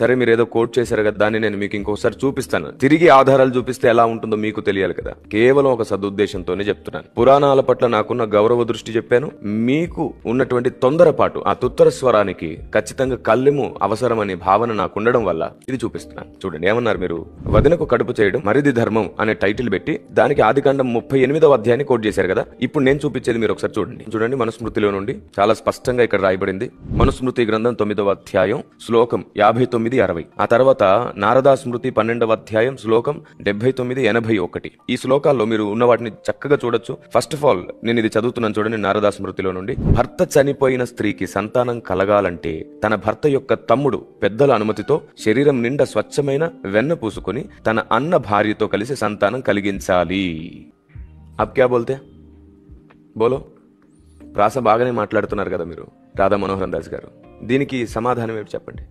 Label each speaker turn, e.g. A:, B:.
A: సరే మీరు ఏదో కోట్ చేశారు కదా, దాన్ని నేను మీకు ఇంకోసారి చూపిస్తాను. తిరిగి ఆధారాలు చూపిస్తే ఎలా ఉంటుందో మీకు తెలియాలి కదా. కేవలం ఒక సదుద్దేశంతోనే చెప్తున్నాను. పురాణాల పట్ల నాకున్న గౌరవ దృష్టి చెప్పాను. మీకు ఉన్నటువంటి తొందరపాటు, ఆ తుత్తర స్వరానికి ఖచ్చితంగా కళ్ళెము అవసరమనే భావన నాకు ఉండడం వల్ల ఇది చూపిస్తున్నాను. చూడండి ఏమన్నారు మీరు. వదినకు కడుపు చేయడం మరిది ధర్మం అనే టైటిల్ పెట్టి దానికి ఆదికాండం 38వ అధ్యాయాన్ని కోట్ చేశారు కదా. ఇప్పుడు నేను చూపించేది మీరు ఒకసారి చూడండి. చూడండి, మనుస్మృతిలో నుండి చాలా స్పష్టంగా ఇక్కడ రాయబడింది. మనుస్మృతి గ్రంథం 9వ అధ్యాయం శ్లోకం 59-60. ఆ తర్వాత నారదా స్మృతి 12వ అధ్యాయం శ్లోకం 79-81. ఈ శ్లోకాల్లో మీరు ఉన్న వాటిని చక్కగా చూడొచ్చు. ఫస్ట్ ఆఫ్ ఆల్ నేను ఇది చదువుతున్నాను చూడండి. నారదా స్మృతిలో నుండి, భర్త చనిపోయిన స్త్రీకి సంతానం కలగాలంటే తన భర్త యొక్క తమ్ముడు పెద్దల అనుమతితో శరీరం నిండా స్వచ్ఛమైన వెన్న పూసుకుని తన అన్న భార్యతో కలిసి సంతానం కలిగించాలి. అబ్ క్యా బోల్తే బోలో. ప్రాస బాగానే మాట్లాడుతున్నారు కదా మీరు, రాధా మనోహరన్ దాస్ గారు. దీనికి సమాధానం ఏమిటి చెప్పండి.